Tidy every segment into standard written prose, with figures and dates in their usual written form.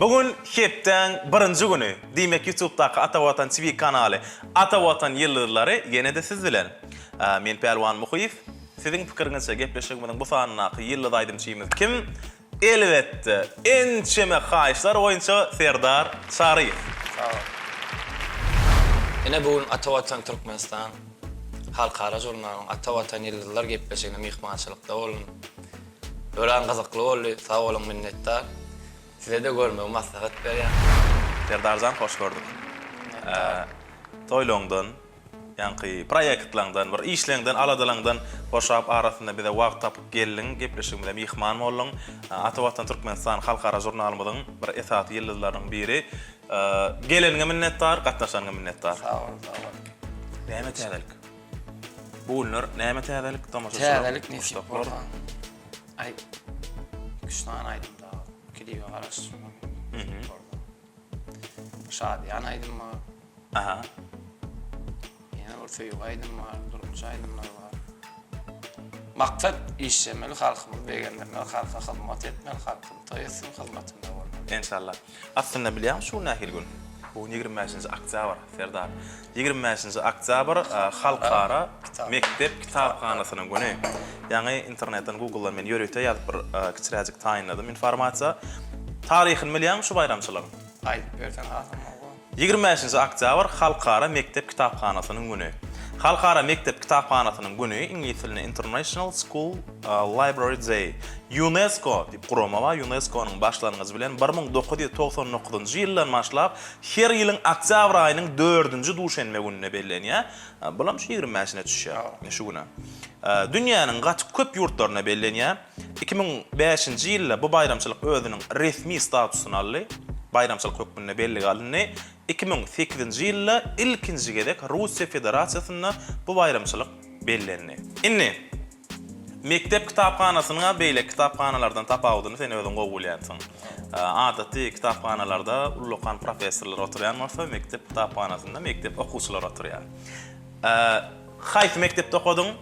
Bugün hepten birinci günü. Demek YouTube'daki Atavatan TV kanalı Atavatan yıldızları yine de siz bilen. Men Pelvan Muhif. Sizin fikrinizce gepleşigimiň bu sanaky yıldız aýdymçymy kim? Elbetde en çeme haýyşlar oýunçy Serdar Şaryp. Sağ ol. Yine bugün Atavatan Türkmenistan halkara jurnalynyň Atavatan yıldızlar gepleşigine mihmançylykda bolun. Ören gyzykly boldy. Sağ olun, minnetdar. Size de görmeye maslahat berýär. Serdarjan hoş gördük. Toýlaňdan, ýa-ni proýektlaňdan, bir işleňden, aladalandan boşap arasynda bize wagt tapyp geldiň, gepleşigimizde mihman boldun. Atawatan Türkmenistan halkara jurnalymyzyň bir esasy ýyldızlarynyň biri. Geleniňe minnetdar, gatnaşanyňa minnetdar. Sağ ol, sağ ol. Näme täzelik? Bu günler näme täzelik? Täzelik nesip bolgan. Ay, 3 tane aýdym da. Gidiyor araç. Şadiyan aydın var. Aha. Yine Urfeyuk aydın var, Durumcu aydınlar var. Maksat işlemeli halkımız beğendirmeli, halka hizmet etmeli, halkın toyasın hizmetinde var. İnşallah. Aslında bilýär şu nähil gün. Bu 25-nji oktyabr, Serdar. 25-nji oktyabr halkara mektep kitapxanasynyň güni. Ýani internetden Google'dan men ýörükde ýazyp bir kiçiräjik taýynladym informasiýa. Taryhyny bilýär şu bayramçylygyň? Aýdyp bersen hakymy. 25-nji oktyabr halkara mektep kitapxanasynyň güni. Halkara mektep kitapxanasynyň güni ingliz tilinde International School Library Day. UNESCO dip gurama var. UNESCO'nun başlanğıcı bilen 1999-njy ýyldan başlap her ýylyň oktyabr aýynyň 4-nji duşenme gününe bellenýär. Bulam şu 25-ne düşýär. Şu güne. Dünýäniň gaty köp ýurtlaryna bellenýär. 2005-nji ýylda bu bayramçylyk özüniň resmi statusyny aldy. Bayramçylyk hökmüne belli galdyny. 2008-nji ýylda ilkinji gedek Russiýa Federasiýasyna bu bayramçylyk bellendi. Inni mektep kitapxanasyna beýle kitapxanalardan tapawdyny sen özüň gowulýarsyň. Adaty kitapxanalarda ullukan professorlar oturýan bolsa, mektep kitapxanasynda mektep okuwçylar oturýar. Haýsy mektepde okudyň?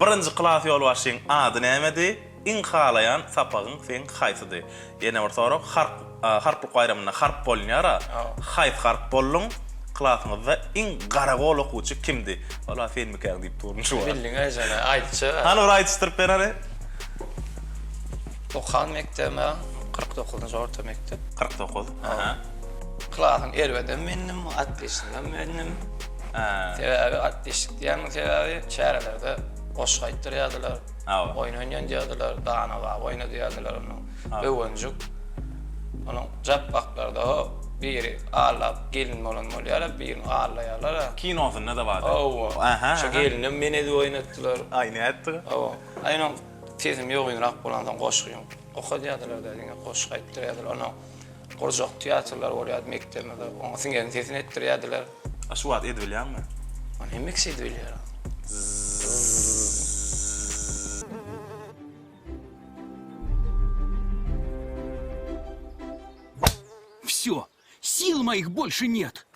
Birinji klas ýolbaşyň ady nämedi? İň halayan sapagyň sen haýsydy? Ýene bir soraq, harplyk bayramyna harp bolýar. Haýsy harp boldun? Klasyňyzda iň garagol okuwçy kimdi? Wala sen mikär diýip durmuşy bar. Bildiň ajana aýtçy. Hany bir aýtışdyryp berýär? Okan mektebe 49-njy orta mektep. 49. Aha. Klasyň erweden menim, atleşinden menim. Sebebi atleşik diýen sebebi çärelerde goşuk aýtdyrýardylar. Oyun oynayan diýerdiler, dana wa oyna diýerdiler onu. Öwünjuk. Onun jappaklarda biri ağlap gelin bolan bolýar, birini ağlaýarlar. Kinosunda da bardy. Aha. Şu gelinim meni de oynatdylar. Aýny etdi. Aýnyň tezim ýogyňrak bolandan goşugyň. Okadýardylar diýen goşuk aýtdyrýardylar. Onu gorjak teatrlar bolýar mektebde. Onu singen tezin etdirýärdiler. Şu wagt edilýärmi? Onu hemek şey edilýär. Всё, сил моих больше нет.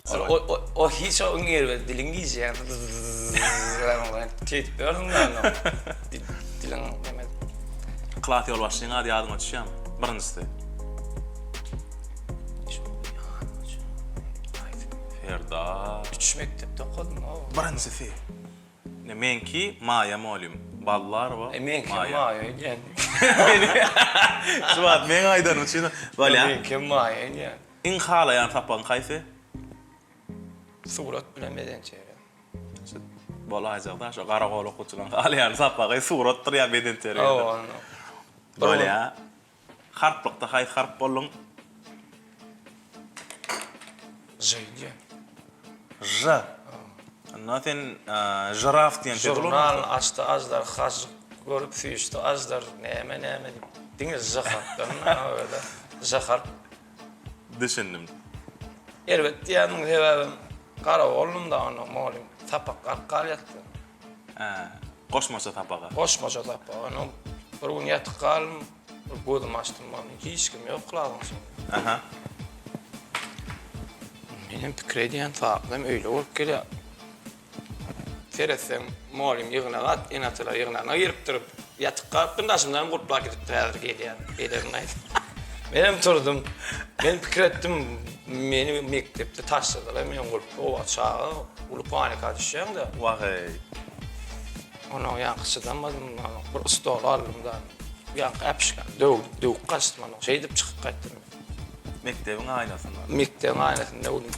O hiç o ňerbe dilin giyýär. Teyip berdiňler. Dilin demek. Klas ýolbaşyň ady ýadyňa düşýär. Birinjisi. Serdar. 3 mektepde okudum. Birinjisi. Menki Maya Molim. Ballar wa Menki Maya ýen. Şu wagt men aýdan üçin bolýar. Menki Maya ýen. İň halayan sapagyň haýsy? Surat bilen medençe. Bolajagda şu garagol okuwçylaryň halayan sapagy suratdyr ýa medençe. Bolýar. Harplykda haýsy harp boldun? Jyýdy. J. Nothing jiraf diýen Jurnal açdy, ajdar haş görüp süýüşdi, ajdar näme diýip. Diňiz jahatdan öyle. Jahar düşündim. Elbet diýäniň sebäbi garagolum da onu molim tapak arkalyatdy. Goşmaça tapaga. Goşmaça tapak. Onu bir gün ýatyp galym, bir gözüm açdym, hiç kim ýok kulagyň. Aha. Benim pikir ediyen taklım öyle olup gelýär. Teresem molim ýygyna gat, enatylar ýygyna girip durup ýatyp galyp, başymdan gurtulap gidip täzir gelýär. Belerine. Benim turdum. Ben fikir ettim. Meni mektepte taşladılar. Men o çağı ulup panika düşeceğim de. Vay. Onu yankısıdanmadım. Bir stol aldım da. Yankı yapışkan. Dövük kaçtım. Şey deyip çıkıp kaçtım. Mektebin aynasında. Mektebin aynasında oldum.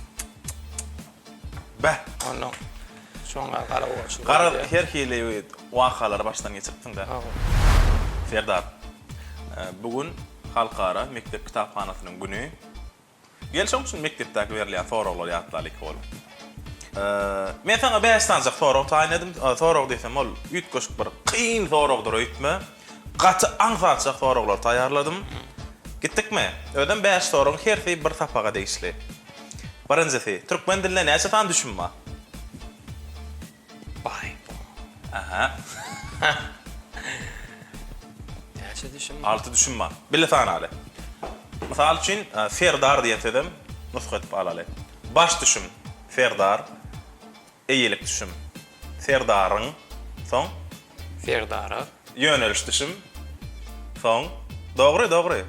Beh. Onu sonra kara olsun. Karar her hili vakalar baştan geçirttin de. Serdar, bugün Halkara Mektep Kitapxanasynyň güni. Gelşoň üçin mektepdäki berilýän soraglar ýatlalyk bolup. Men sana 5 tancak sorag taýyn edim. Sorag desem ol, üýtgeşik bir kyn soragdyr öýtme. Gaty aňsatjak soraglar taýýarladym. Gitdikmi? Öden 5 sorag hersi bir sapaga değişli. Birinjisi, türkmen diline näçe tan düşünme? Bay. Aha. Näçe düşünme? 6 düşünme. Bille tan aly. Misal üçin Serdar diýedim, nusga etip alaly. Baş düşüm, Serdar. Eýilik düşüm, Serdaryň. Soň Ferdara. yöneliş düşüm. Soň dogry.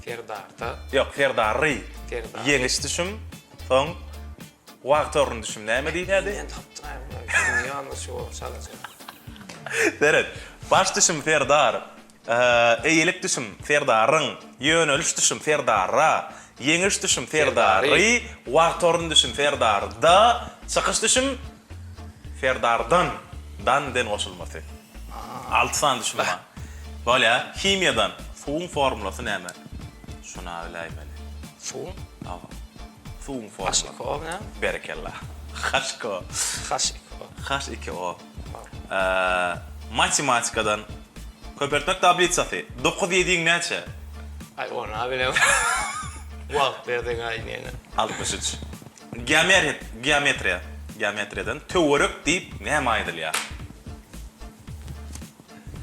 Ferdarda. Yok, Ferdary. Ferdary. Ýeňiş düşüm. Soň wagtörün düşüm. Näme diýýärdi? Ben taptım. Yanlış o çalacak. Deret. Baş düşüm Serdar. Eýilik düşüm Serdaryň. Yöneliş düşüm Serdara. Ýeňiş düşüm Ferdary. Wagtörün düşüm Ferdarda. Çykyş düşüm Ferdardan. Dan den goşulmasy. 6 san düşünme. Bolýa, himiýadan suwun formulasy näme? Şuna biläýmeli. Suwun. Awa. Suwun formulasy. Haşiko ne? Berekellah. Haşko. Haşiko. H2O. Matematikadan köpertmek tablitsasy. 9 7 näçe? Ay ona bilem. Wagt berdiň aýnyny. 63. Geometriýadan töwerek diýip näme aýdylýar?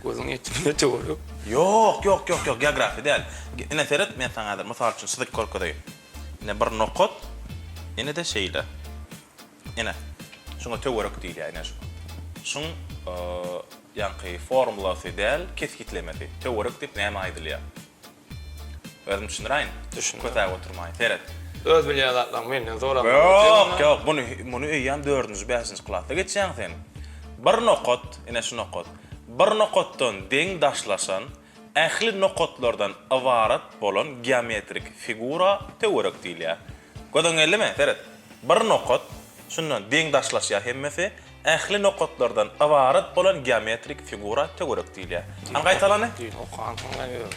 Gözüň ýetmedi töwerek. Yok, geografi değil. Ine seret, men sana adır, misal üçün sıdık korkudayu. Ine bir nokot, ine de şeyle. Ine, şuna töwerek değil ya, ine şuna. Şun, yankı formulası değil, keskitlemesi. Töwerek deyip näme aýdylýar? Özüm düşündürayın. Düşündüm. Kötäge oturmayın, seret. Öz bilýärler menden zorama. Yok, bunu öýýän 4-nji, 5-nji klasda geçýän sen. Bir nokot, ine şu nokot. Bir nokotdan deň daşlaşan, ähli nokotlardan ibarat bolan geometrik figura töwerek diýilýär. Gödüň ellimi? Seret. Bir nokot, şundan deň daşlaşýar hemmesi, ähli nokotlardan ibarat bolan geometrik figura töwerek diýilýär. Aňgaýtalany? Okan ýok.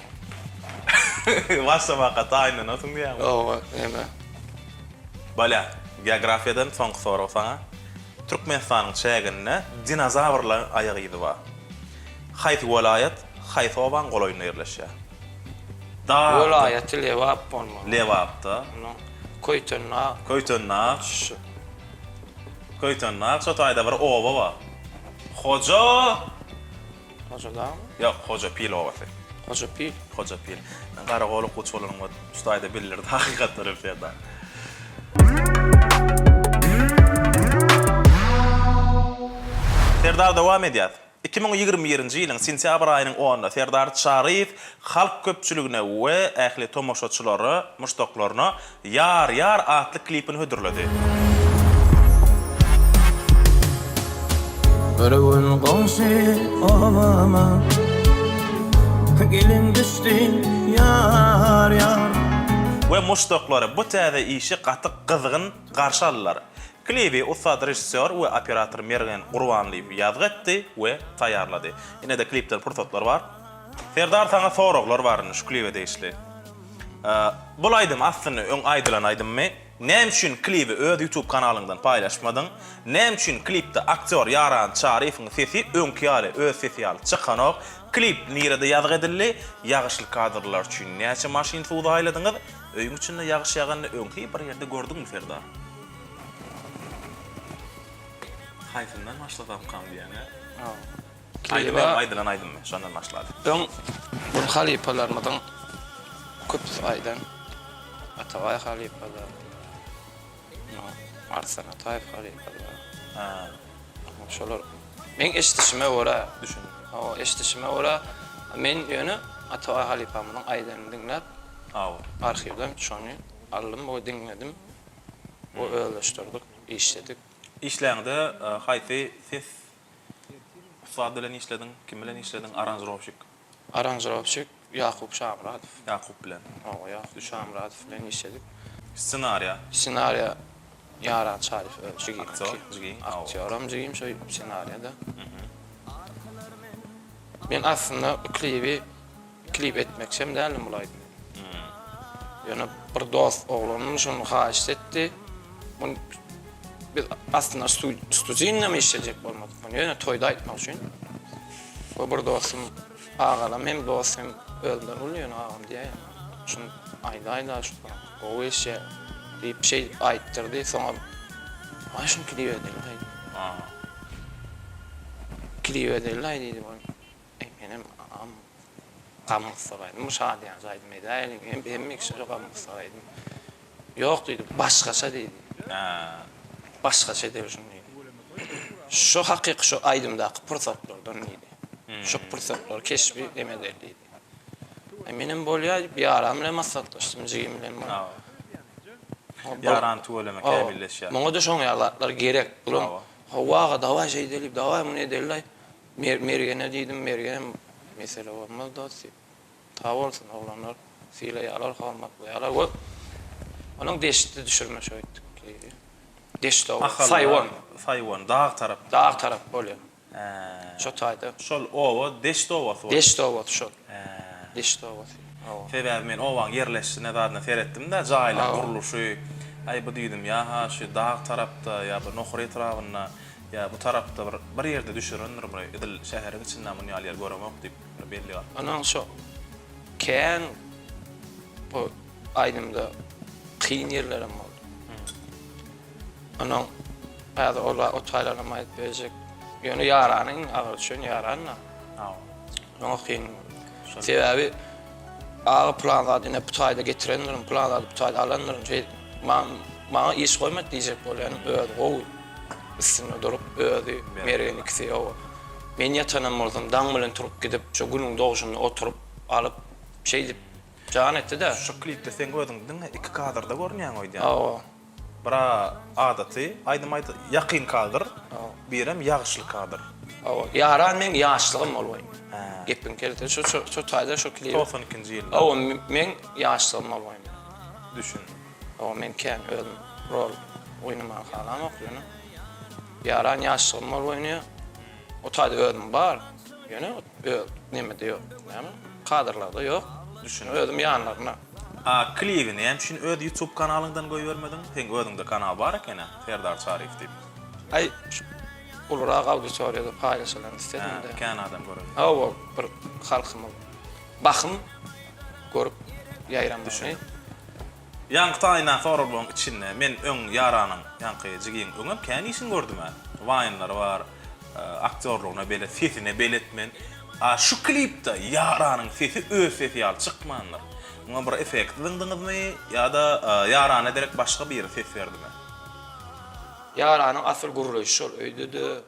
Wasa wagt aýna nasıl diýär? O, neme? Bala, geografiýadan soňky soraw sana. Türkmenistanyň çäginde dinozavrlar aýagydy bar. Haýsy welaýat, haýsy oban goloýuna ýerleşýär. Welaýaty Lewap bolmaly. Lewapda, Koýtönna. Koýtönna, şu taýda bir oba bar. Hoca, Hocadam. ýok, Hoca Pil obasy. Hocapil. Hoca Pil. Garagolu guçularyň şu taýda bilirdi, hakykatlar öpýärdi. Serdar dowam edýär. 2021-nji ýylyň sentýabr aýynyň 10-da Serdar Şaryf halk köpçüligine we ähli tomoşaçylary, muşdoklaryna Ýar atly klipini hödürledi. Bir gün goşy ovama gelin düşdün yar We muşdoklary bu täze işi gaty gyzgyn garşy aldylar. Klibi ustad rejissör we operator Mergen Gurbanlyp ýazgy etdi we taýýarlady. Ine de klipden pursatlar bar. Serdar sana soraglar barny şu klibe değişli. Bu aýdym aslında öň aýdylan aýdymmy? Näme üçin klibi öz YouTube kanalyňdan paýlaşmadyň? Näme üçin klipde aktyor Yaran Şaryfyň sesi öňki ýaly öz sesi ýaly çykanok? Klip nirede ýazgy edildi? Ýagyşly kadrlar üçin näçe maşyn suwda aýladyňyz? Öýüň içinde ýagyş ýagany öňki bir ýerde gördüňmi Serdar? Hayfından başladım kan diyene. Aydılan mı? Şondan başladı. Ben bu halipalarmadan köp aydan Ataway halipalar. Arsan Ataway halipalar. Ha. Şolar men eşitişime ora Düşün. O eşitişime ora men ýöne Ataway halipamyň aydan dinläp Arxivden şonu aldım, o dinledim. O özleştirdik, işledik. İşlerinde hayti siz Ustad bilen işledin, kim bilen işledin? Aranjировщик. Aranjировщик Yakup Şamradov. Yakup bilen. Yakup Şamradov bilen işledik. Senaryo. Yaran Çarif ölçügü. Aktör. Jigim şu senaryoda. Ben aslında klip etmeksem değilim bulaydım. Yani bir dost oğlunun şunu haşit etti. Biz aslında stüdyoyla mı işleyecek olmadık? Yani toyda etmek için. O bir dostum ağalam hem dost hem öldüren oluyor ağam diye. Şunu ayda şu o işe bir şey ayıttırdı sonra ay şunu klip edelim. Klip edelim dedi bana. Benim ağam qamıqsaraydım. Müşahadiyan zaydım edeyim. Hem ikisi qamıqsaraydım. Yok dedi, başqaça dedi. Başqaça dedi şunu dedi. Şu haqiq şu aydımdaki fırsatlardan dedi. Şu fırsatlar keşfi demedeliydi. Benim bolya bir aramla maslahatlaştım jigimle. Yaran tuğlama kamilleşýär. Muňa da şoň ýalatlar gerek. Ulan hawaga dawa şey delip dawa mı ne derler? Mergene diýdim, mergene mesele bolmaz da. Ta bolsun oglanlar, filaýalar hormatlaýarlar. O onun deşti düşürme şöýtdik. Deşti o. Saywan dağ tarap. Dağ tarap bolýar. Şo taýda. Şol owa deşti owa. Deşti owa şol. Deşti owa. Sebäbi men owaň yerleşişine dadna seretdim da jaýlar guruluşy. Ay bu diýdim ya ha şu dağ tarapda ya bu Nohur etrawyna ya bu tarapda bir ýerde düşürendir bu edil şäherin içinden bunu ýalyar göremek diýip belli bar. Anan şo kän bu aýdymda kyn ýerlerim boldy. Anan ýa-da olar o taýlarna aýdyp berjek. Ýöne ýaranyň agyr şön ýaranna. Anan kyn. Sebäbi ağa planladyna bu taýda getirenlerim, planlady bu taýda alanlaryň maňa iş goýmak diýjek bolýan öýdi gowy. Üstüne durup öýdi, mergen ikisi o. Men ýatanan boldum, daň bilen turup gidip, şu günüň doguşynda oturup alyp şey dip jan etdi de. Şu klipde sen gördüň, iki kadrda görnýän oýdy. Bira adaty, aýdym ýakyn kadr, birem ýagşyl kadr. Yaran men ýaşlygym bolýar. Gepin keldi, şu taýda şu klip. 92-nji ýylda. Men ýaşlygym bolýar. Düşün. Men kän öldüm, rol oýnamak halamak ýöne. Yaran ýaşlygym bolýar. O taýda öldüm bar. Ýöne neme diýär? Näme? Kadrlarda ýok. Düşün. Öldüm ýanlaryna. Klibini hem şin öd YouTube kanalyňdan goýbermedin? Sen ödüňde kanal bar ekene, Serdar Çarif diýip. Ay, ulurağa auditoriýada paýlaşylan istedim de. Kän adam görür. O bir halkymy bakym görüp ýaýramagy. Ýanky taýna sorulmaň içinde men öň ýaranyň, ýanky jigiň öňem kän işin gördüm ha. Waynlar bar, aktörlüğüne bele sesine beletmen. Şu klipde ýaranyň sesi öz sesi ýaly çykmanlar. Muňa bir effekt diňdiňizmi ýa-da ýarana direkt başga bir ses berdimi? Ýaranyň asyl guruluşy şol öýdüdi.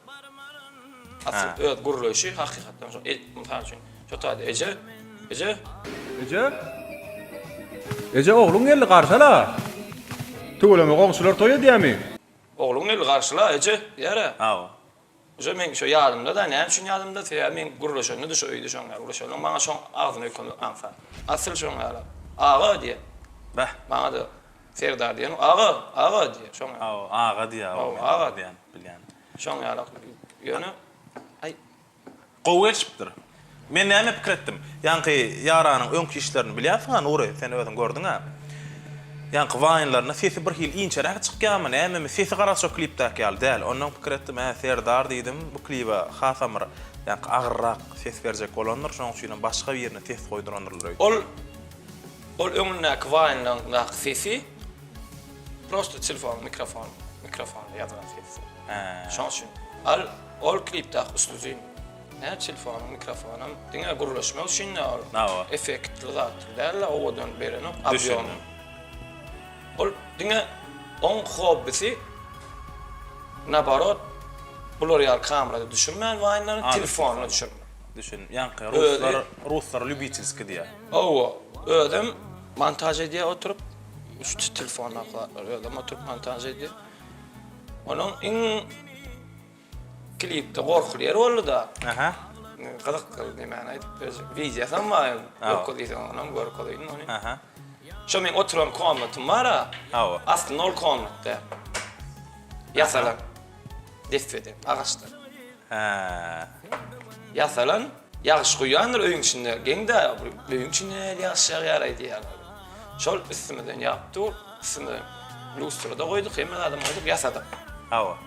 Asyl guruluşy hakykatdan şol etmän üçin. Şo taýda Ece oğlun geldi karşıla. Tuğulama komşular toy edýärmi? Oğlum geldi karşıla Ece, ýara. Oja men şo ýadymda da, näme üçin ýadymda? Sebäbi men guruluşyny da şo öýdi şoň guruluşyny. Maňa şoň agzyny ökünü anfa. Asyl şoň ýara. Ağa diýe. Bäh, maňa da Serdar diýen, ağa diýe. Şoň. Ağa diýär. Ağa diýen, bilýän. Şoň ýara. Ýöne ay gowy men näme pikir etdim? Ýanky ýaranyň öňki işlerini bilýärsiň, Nury, sen özüň gördüň ha. Ýanky waynlaryna sesi bir hil inçerek çykýarmy, näme sesi garaşy klipdäki ýaly däl. Ondan pikir etdim, Serdar diýdim, bu klipe hasamyr, ýanky agyrrak ses berjek bolanlar, şoň üçin başga bir ýerine ses goýduranlar. Ol öňündäki waynlaryň sesi prosto telefon, mikrofon ýadyran sesi. Şoň üçin ol klipdäki üstüzi telefon, mikrofonum, diňe guruluşma üçin effektli zat däl, owadan beren avion. Ol diňe on hobbisi nabarot bular ýar kamerada düşürmän waynlary telefonyna düşürmän. Düşün, ýanky ruslar любительski diýär. Ödüm montaj ediyor oturup şu telefonla adam oturup montaj ediyor. Onun en klipte korkulu yeri oldu da. Aha. Kızık kıldı yani. Videosan var. Korkuluydu onun korkuluydu onu. Aha. Şu men oturan konutum var ha. Awa. Aslında ol konutta. Yasalan. Defede ağaçlar. Ha. Yasalan. Yağış koyandır öyün içinde. Gende öyün içinde yağış yaraydı yani. Şol üstümden yaptı. Üstümden lustrada koyduk. Hemen adam koyduk yasadık. Awa.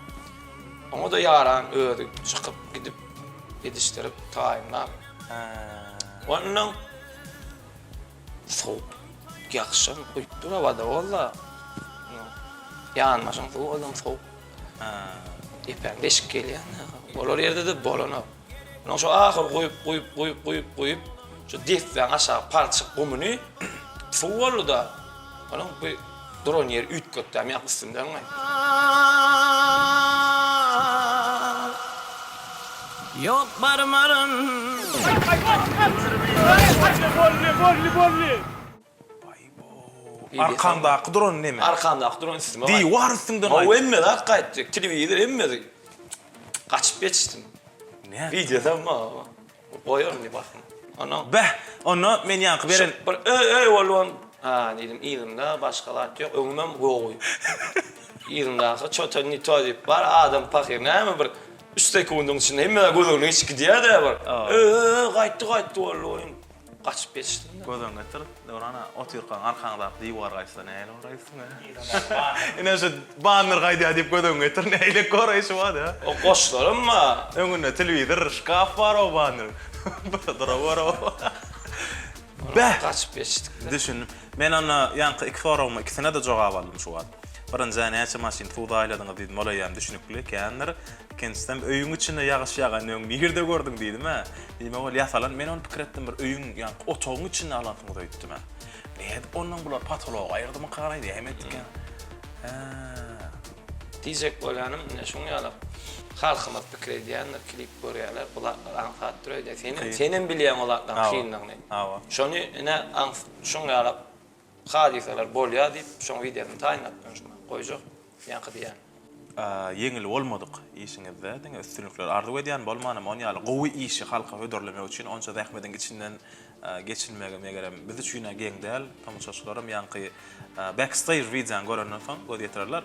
Ama da yaran ödü çıkıp gidip yetiştirip tayinler. Onun soğuk yakışan uyuttur havada valla. Yanmaşın soğuk adam soğuk. İpen deşik geliyor. Bolor yerde de bolona. Onun şu ahır koyup şu diften aşağı parçık kumunu soğuk oldu da. Onun bir drone yer üt köttem yakışsın değil mi? Yok barmarın Arkanda drone neme? Arkanda drone sistemi var. Di var üstünden O ay. emmedi hakikaten. Televizyon emmedi. Kaçıp geçtim. Ne? Videodan mı? Koyuyorum diye bakın. Ana. Beh, onu men yankı beren. Ey oğlum. Ha dedim ilimde başkalar yok. Öngümem koy. İlimde çotan nito deyip var adam pakir ne mi bir üstteki oyunun içinde emmedi gözünün içi gidiyor da var. Kayıttı oğlum. Kaçıp geçtim. Gözün getir, dorana oturkan arkanda divar gaysın eyle oraysın. Ine şu banner gaydı deyip gözün getir neyle korayışı var ya. O koşlarım mı? Öngünde televizor, şkaf var o banner. Dura var o. Beh, Kaçıp geçtik. düşün. Men ona yankı iki soruğumu ikisine de cevap aldım şu an. Birinci näçe maşin tuğda ayladığını dedim, ola yan düşünüklü kendir. Kendisinden öyün içinde yağış yağan öň bir de gördüm dedim ha. Dedim ol yasalan men onu pikir etdim bir öyün yankı otoğun içinde alantımı da öttüm ha. Ne ondan bular patoloğa ayırdı mı qaraydı hem etdik ya. Diyecek bolanım ne şunu yalap. Halkımız pikir ediyenler, klip görüyorlar, kulaklar anfattırıyor da senin biliyen olaktan kıyından ne? Şunu ne şunu yalap, hadiseler bolya deyip şunu videosunu tayin attım şuna, koyacak, yankı diyen. Yengil olmadık işinizde, denge üstünlükler arzu ediyen bolmanım, on yalı qowy işi halka ödörlemek için onça zahmetin içinden geçilmege gerem. Biz üçüne geng del, tamaşaçılarım yankı backstage videodan görünen soň göz getirirler.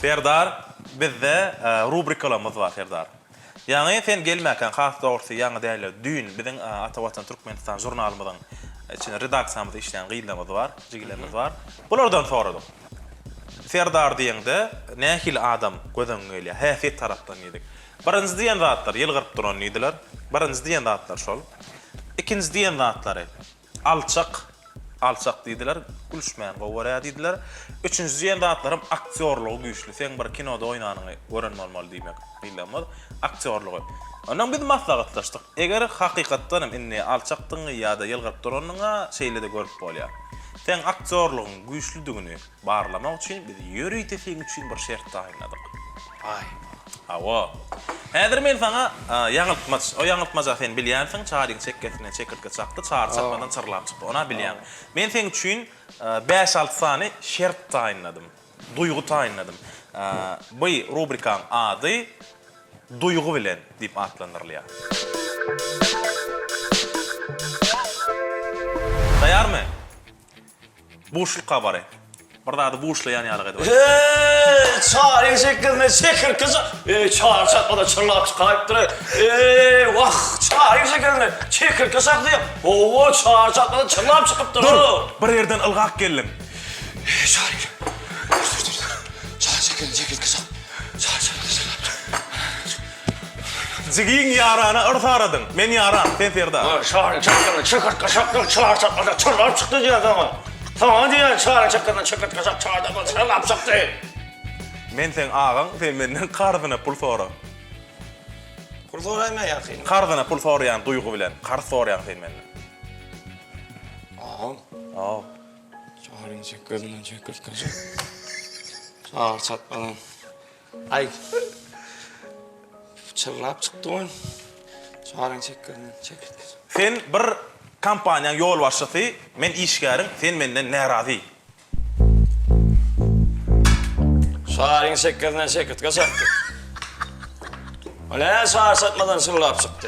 Serdar, bizde rubrikalarımız var Serdar. Yani sen gelmeken has doğrusu yanı değerli düğün bizim Atavatan Türkmenistan jurnalımızın içine redaksiyamızda işleyen gıyılarımız var, cigillerimiz var. Bulardan soradım. Serdar diýende nähil adam gözüň gelýär, häsiýet tarapdan ýedik. Birinji diýen zatlar ýylgyryp duran ýediler. Birinji diýen zatlar şol. Ikinji diýen zatlary alçak diýdiler, gülüşmän gowara diýdiler. Üçüncü diýen zatlarym aktyorlugy güýçli. Sen bir kinoda oýnanyňy gören bolmaly diýmek. Bilemez, aktyorlugy. Ondan biz maslahatlaşdyk. Eger hakykatdan inni alçakdyň ýa-da ýylgyryp duranyňa şeýle de görüp bolýar. Sen aktörlüğün güýçlüdigini barlamak üçin biz ýöri tefiň üçin bir şert taýynladyk. Ay. Awa. Häzir men sana ýaňytmaz, o ýaňytmaza sen bilýänsiň, çaryň çekkesine çekirtge çakdy, çary çakmadan çyrlap çykdy. Ona bilýän. Men sen üçin 5-6 sany şert taýynladym. Duýgu taýynladym. Bu rubrikaň ady duýgu bilen diýip atlandyrylýar. Taýarmy? Boşlukka bari. Burada boşlayan ýalyk edi. Çağırın şekilde çekir kızı. Çağır çatmada çırlap çıkayıptır. Vah çağırın şekilde çekir kızak diye. Oo çağır çatmada çırlap çıkıptır. Dur, bir yerden ılgak geldim. Çağırın. Dur. Çağır şekilde kızak. Çağır çırlap. Zigiň ýarany ırsa aradın. Men ýaran, sen Serdar. Çağırın şekilde çekir kızak çağır çatmada çırlap çıktı diye zaman. Tamam diye çağırın şekilde çekir kızak çağırda çırlap çıktı. Men sen ağaň, sen menden qarzyna pul sora. Pul soraýma ýa-da. Qarzyna pul soraýan duýgu bilen, qarz soraýan sen menden. Aa. Çağırın şekilde çekir kızak. Çağır çatmadan. Ay. Çırlap çıktı oyun. Çağırın şekilde çekir. Sen bir kampaniýaň ýol başçysy, men işgäriň, sen menden närazy. Şaharyň şekerinden şekirtge satdy. Ola şahar satmadan sırlap çykdy.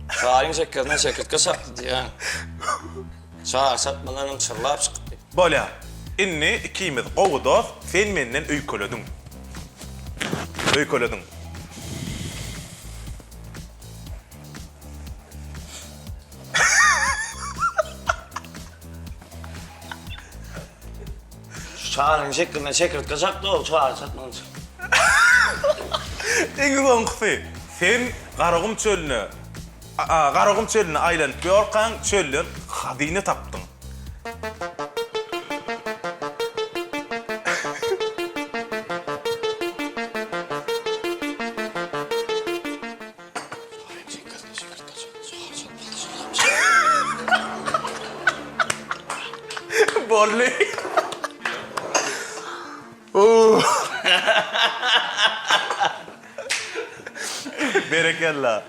Şaharyň şekerinden şekirtge satdy diýen. Şahar satmadan sırlap çykdy. Bolýa. Inni ikimiz gowy dost, sen menden öýköledin. Öýköledin. Şaharyň şekerinden şekirtge satdy, ol şahar satmadan çykdy. Eňi soňky, sen Garagym çölüne Garagym çölüne aýlanyp ýorkan çölden hadyny tapdyň. Bolly. Berekella.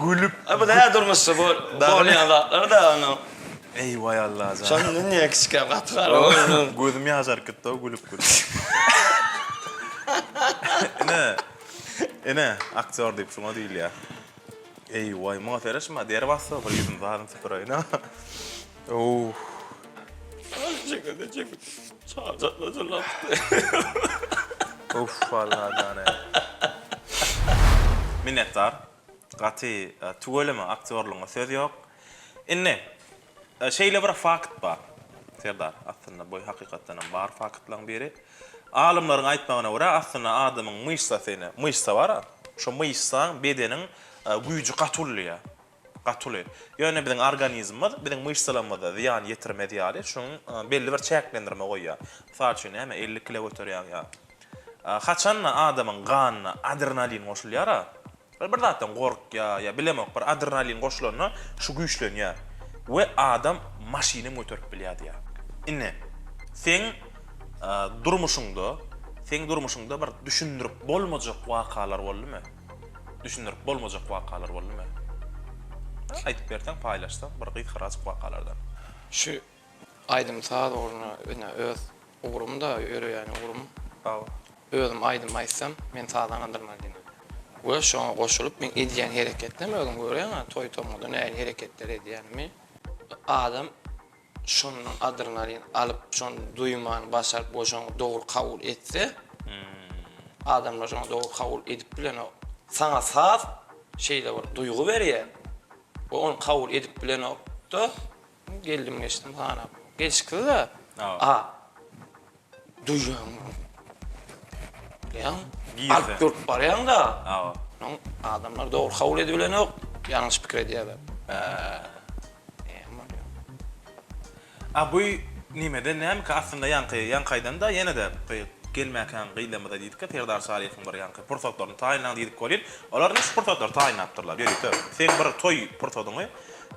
Gülüp. Bu da durmuşsa bu bolýanlar da onu. Ey vay Allah za. Şondan niýe kiçik gatgar? Gözüm ýaşar gitdi o gülüp. Ene aktör diýip şuna diýil ýa. Ey vay mafereşma der bassa bir ýüzüm zarym süpüräýna. Çekirde. Çağıracaklar. Of vallahi. Minnettar. Gaty tuğulama aktörlüğüne söz ýok. Inne şeýle bir fakt bar. Serdar, aslında bu hakykatdan bar faktlaryň biri. Alimlaryň aýtmagyna görä, aslında adamyň myşsasyny, myşsa bar, şo myşsaň bedeniň güýji gatulýa. Gatul. Ýöne biziň organizmimiz, biziň myşsalarymyza ziýan ýetirmediýär. Şonuň belli bir çäklendirme goýýar. Misal üçin hem 50 kilo götürýär ýa. Haçan adamyň ganyna adrenalin goşulýar. Bir zatdan gorkya ya bilemek bir adrenalin goşulanyna şu güýçlenýär. We adam maşyny götürüp bilýär ýa. Inne sen durmuşyňda bir düşündirip bolmajak wakalar boldymy? Düşündirip bolmajak wakalar boldymy? Aýtyp bersen, paýlaşsan bir gyzgaraç wakalardan. Şu aýdym saat oruna öz ugrumda ýöre ugrum. Özüm aýdym aýtsam, men sağdan andyrmalydym. We şoňa goşulyp men edýän hereketlerimi özüm görýän, toý tomada näme hereketler edýänmi? Adam şonun adrenalin alyp şon duýman başaryp boşan dogry kabul etse, adamlar şonu dogry kabul edip bilen o saňa saat şeýle bir duýgu berýär. O onu kabul edip bilen da geldim geçtim sana. Geçti de. Duýan. Ya. Alp baryan da. Adamlar dogry kabul edip bilen ok. Ýalňyş pikir edýärler. Bu nimede näme ki aslında ýankydan da ýene de gelmäken gıýlamada diýdik ki Serdar Salihiň bir ýanky pursatlaryny taýinlan diýdik bolýar. Olar näçe pursatlar taýinapdyrlar. Ýöre sen bir toy pursatyny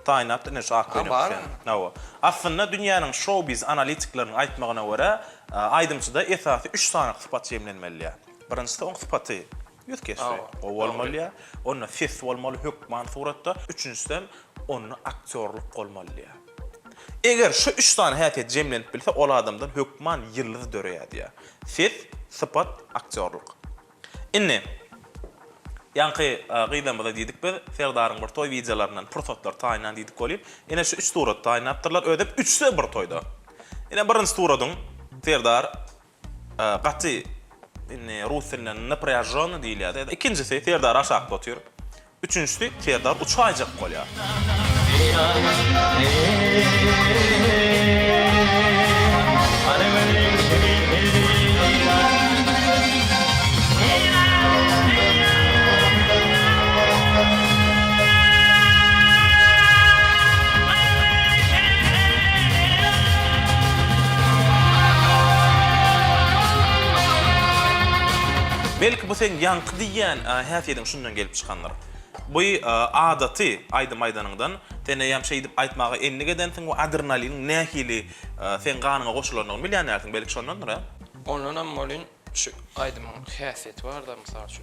taýinapdy näçe akýany. Nawa. Aslında dünýäniň showbiz analitikleriniň aýtmagyna görä, aýdymçyda esasy 3 sanyk sypat jemlenmeli. Birinçisi oň sypaty ýüz kesdi. O bolmaly, onu ses bolmaly hökman suratda. Üçüncüsi onu aktörlük bolmaly. Eger şu 3 tane häsiýet jemlenip bilse, ol adamdan hökman ýyldız döreýär. Ses, sypat, aktörlük. Inne ýanky gıýlamada diýdik biz, Serdaryň bir toy videolarynyň pursatlar taýinlan diýdik bolýar. Ene şu 3 turat taýinapdyrlar, ödep 3-se bir toýda. Ene birinçi turadyň Serdar gaty rus dilinden напряжённо diýilýär. Ikincisi Serdar aşağı otur. Üçüncüsü Serdar uçaýjak bolýar. Belki bu sen ýanky diýen häsiýetiň şundan gelip çykanlar. Bu adaty aýdym aýdanyndan sene ýam şey diýip aýtmagy enni gedensiň o adrenalin nähili sen ganyňa goşulanyň bilýänärsiň belki şondandyr ha. Ondan bolýan şu aýdymyň häsiýeti bar da mysal şu.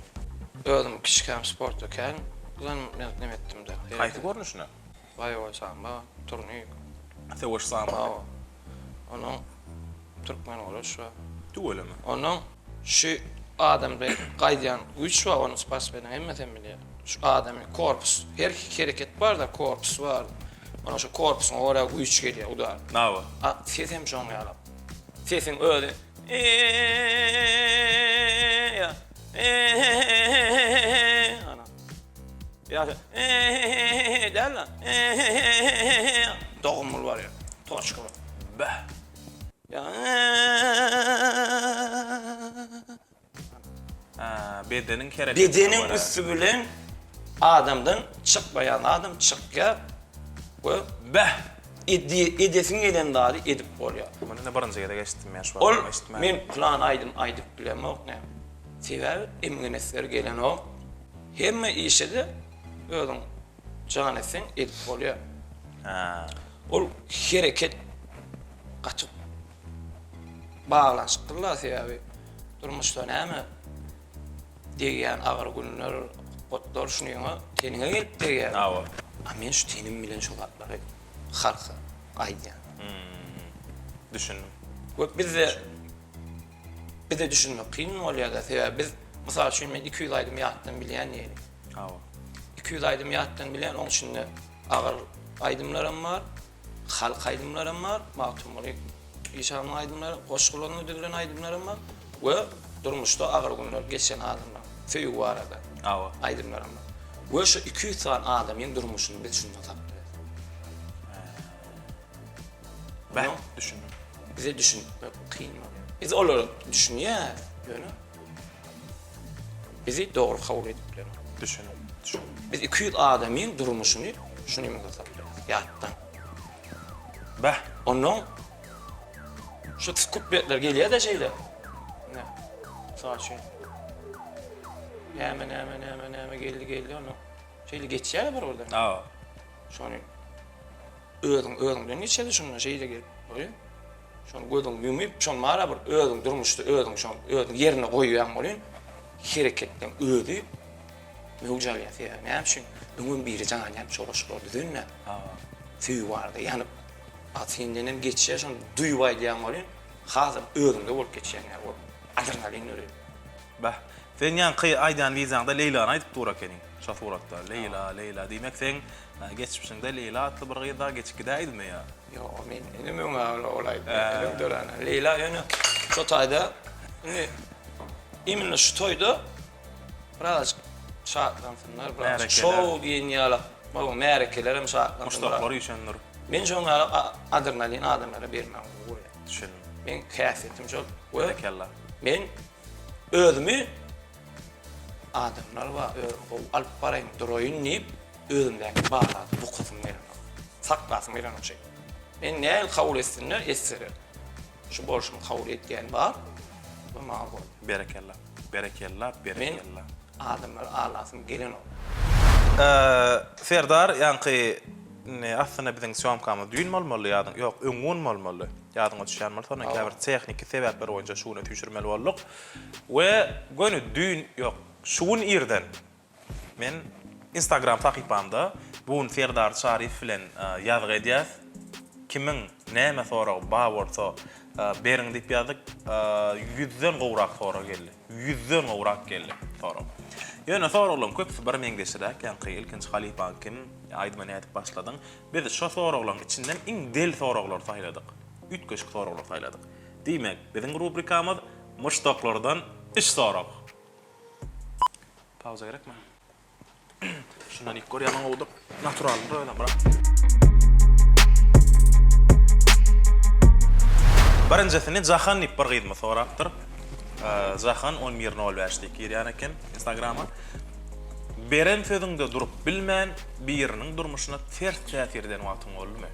Özüm kiçikam sport öken, Kızan ne ettim de. Haýsy görnüşine? Vay vay samba turny. Sewaş samba. Onun Türkmen oluş var. Tuğulamy. Onun şu adamda qaydan güç var onun spasbeden hemmetem bile. Şu adamın korpus, her iki hareket var da korpus var. Ona şu korpusun oraya güç geliyor o da. Nawa. Sesim şoň ýalap. Sesin öyle. Ya. Ana. Ya. Del lan. Doğumul var ya. Toçka var. Bah. Ya. Bedenin kerek. Bedenin üstü bilen adamdan çıkmayan adam çıkya ve Bah. edesin gelen dadı edip bolýar. Bunu ne barınca gede geçtim ya şu Ol an geçtim. men plan aydyp bilen ok ne. Sebäbi emgenesler gelen o. Hemme işede ödün janysyň edip bolýar. Ol hareket gaçyp bağlanşykdylar sebäbi durmuşda näme diýen agyr günler otlar şunyňa teniňe gelip diýen. Nawa. Men şu tenim bilen şu gatlary halka aýdýan. Düşündüm. Bize düşünmek kıyın oluyor da sebäbi biz mesela şu men 200 aýdym ýatdan bilýän ýeri. Nawa. 200 aýdym ýatdan bilýän oň içinde agyr aýdymlarym var, halk aýdymlarym var, magtumly işanly aýdymlar, goşgulyny dilen aýdymlarym var we durmuşda agyr günler geçen adamlar. Feýu barada. Nawa. Aýdymlarym var. We şu 200 tane adamyň durmuşyny biz şunda tapdyk. Ben düşündüm. Bize düşünmek kıyın oluyor. Biz onları düşünüyor. Yani. Bizi doğru kabul edip bilen. Düşündüm. Biz 200 adamın durmuşunu şunu mu katabiliriz? Yattan. Bah. Onun şu kupbetler geliyor da şeyler. Ne? Sağ şey. Hemen geldi onu. Şeyle geçiyor var orada. Nawa. Şunu ödün geçiyor şunun şeyle gelip oluyor. Şonu gödün yumyp, şon mara bir ödün durmuşdu, ödün yerine koýýan bolýan. Hereketden ödü mewjal ýa-da. Näme şun? Öňün biri jaňa ýap çoroşlary düzünne. Süýü bardy. Ýani atyndenem geçýär, şonu duýup aýdýan bolýan. Hazır ödünde bolup geçýän ýa bol. Adrenalin öýür. Bah. Sen ýa-ni aýdan lizaňda Leylany aýdyp durak enin. Şo suratda Leyla diýmek sen geçmişinde Leyla atly bir gyýda geçikde aýdym ýa. Yo, men nime olaydı. Dörana. Leyla yani şu tayda iminle şu toyda biraz şartlansınlar, biraz show diyen yala. Bu merkelerim şartlansınlar. Muştaqları ýüşenler. Men şoňa adrenalin adamlara bermem bu. Düşündüm. Men käfiyetim şol. Berekella. Men özümü adamlar var, o alıp barayım, duroyun deyip özümden bağladı, bu kızım verin. Saklasın verin o şey. Ben ne kabul etsinler, etsinler. Şu borçumu kabul etken var, bu mağdur. Berekella. Men adamlar ağlasın, gelin o. Serdar, ýa-ni aslında biziň söýmkamy düýün bolmaly ýa-da ýok, öňün bolmaly. Ýadyňa düşýän bolsa, onda käbir tehnik sebäpler boýunça şuny tüşürmeli bolduk. We gönü düýün ýok, şuň ýerden men Instagram takypamda bu Serdar Şarif bilen ýazgy edýär. Kimin näme soragy bar bolsa beriň diýip ýazdyk, 100den gowrak sorak geldi. 100den gowrak geldi sorak. Ýöne soraglaryň köpüsi bir meňdeşirek, ýa-ni ilkinji halipan kim aýdymany aýdyp başladyň. Biz şo soraglaryň içinden iň del soraglary saýladyk. 3 köşk soraglary saýladyk. Diýmek, biziň rubrikamyz muştaqlardan iş sorak. Pauza gerekmi? Şundan ilk görýän oldu. Natural öyle bırak. Birincisini Jahan ip bir gyzma sorakdyr. Jahan 11.05'lik ýerýän eken Instagrama. Beren sözüňde durup bilmän biriniň durmuşyna ters täsir eden wagtyň boldymy?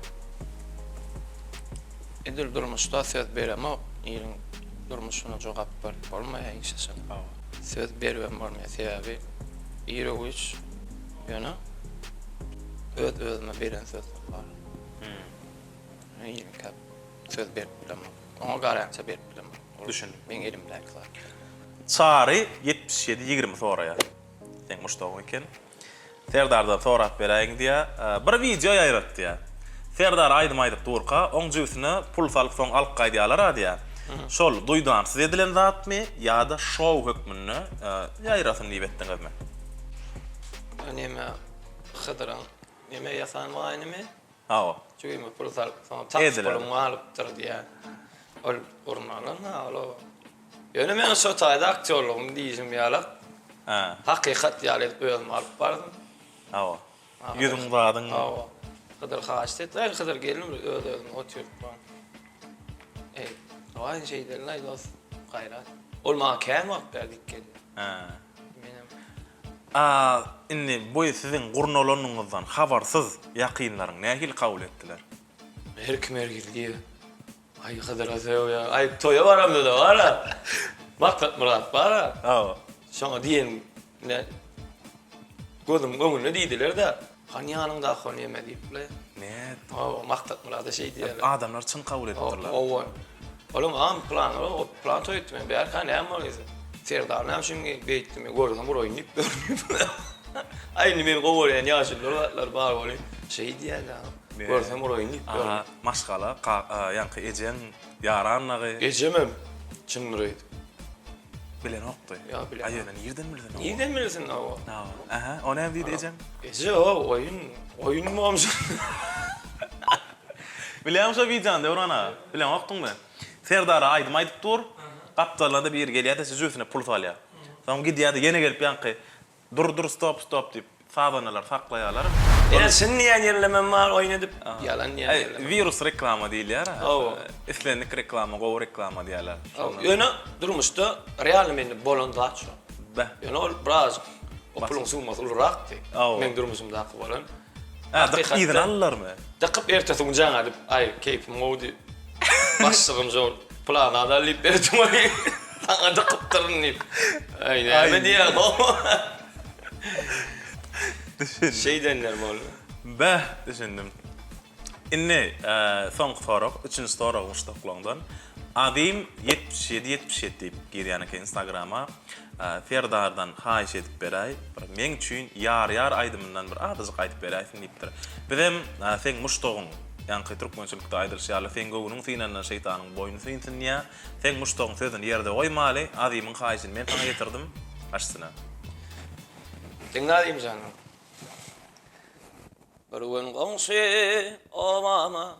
Edil durmuşda söz beremä, ýeriň durmuşyna jogap berip bolmaýar işe. Söz berýän bolmaýar sebäbi ýere güç ýöne özüme beren söz var. Ýene kap söz berip bilemem. Ona garantiýa berip bilemem. Düşündüm. Men elimde var. Çary 77-20 soraya. Sen muştaq eken. Serdardan sorap beräýin diýe bir video ýaýratdy diýe. Serdar aýdym durka, oň jüýsüne pul salyp soň alyp gaýdýarlar diýe. Şol duýdansyz edilen zatmy ýa-da şow hökmünde ýaýratyn diýip etdiňizmi? Neme Hıdır'ın neme yasan var neme? Hawa. Çünkü mi pul salyp soň tapşyryp alypdyr diýe. Ol urnalan alo. Ýöne men şo taýda aktyorlugum diýjim ýalap. Hakykat ýaly öýüm alyp bardym. Hawa. Ýüzüň zadyň. Hawa. Hıdır haşt et. Hıdır gelim öýüm oturup bar. Aynı şeyler ne dost gayrat. Olma kän wagt berdik geldi. Benim. Inni bu sizin gurnolonuňyzdan habarsyz ýakynlaryň nähil kabul etdiler? Her kim ergildi. Ay Hıdır azay ya. Ay toya baramda da var ha. Maktat Murat var ha. Hawa. Şoňa diýen ne gözüm göňüne diýdiler da. Hanýanyňda hon ýeme diýipler. Ne? Hawa maktat Murat'a şey diýerler. Adamlar çyn kabul etdiler. Oğlum am plan, o plan toyuttum. Ben kan hem olýar. Serdar näme şimdi beýtdim, gördüm bu oýnyp görmüp. Aýny men gowurýan ýaşylar bar boly. Şey diýerler. Gördüm bu oýnyp görmüp. Maşgala, ýanky ejen, ýaranlagy. Ejemem. Çyndyryp. Bilen okdy. Ya bilen. Aýylan ýerden bilsin o. Ýerden bilsin o. Aha, ona hem diýdi ejen. Eje o oýun bolmuş. Bilen şo videoda orana. Bilen okdyňmy? Serdara aýdyp dur. Gapdalarda bir gelýär-de siz üstüne pul salýar. Soň gidýär-de ýene gelip ýanky dur stop diýip sabanalar saklaýarlar. Sen niye yerlemem var oynadıp yalan niye? Virus reklama diýilýär. Islendik reklama, gowy reklama diýerler. Ýöne durmuşda real men bolondaç. Ýöne ol biraz o pulun summasy ulraqdy. Men durmuşumda bolan. Ýa-da allarmy? Dakyp ertesi gün jaňa dip ay keyfim gowdy. Başlygym jol plana da lip berdim. Taňa dakyp durnyp. Ay näme diýär o? Şeydenler bol. Düşündüm. Inni soň soraq, üçüncü soraq muştaqlandan. Adım 77 diýip girýän Instagrama. Serdardan haýyş edip beräý. Men üçin ýar aýdymyndan bir adyjyk aýdyp beräýsin diýipdir. Bizim sen muştagyň ýanky türkmençilikde aýdylýar, sen göwüniň synandan şeytanyň boynuny synýa. Sen muştagyň sözüni ýerde goýmaly, adymyň haýyşyny men sana getirdim. Başsyna. Dinlädim canım. Bir gün gomşy obama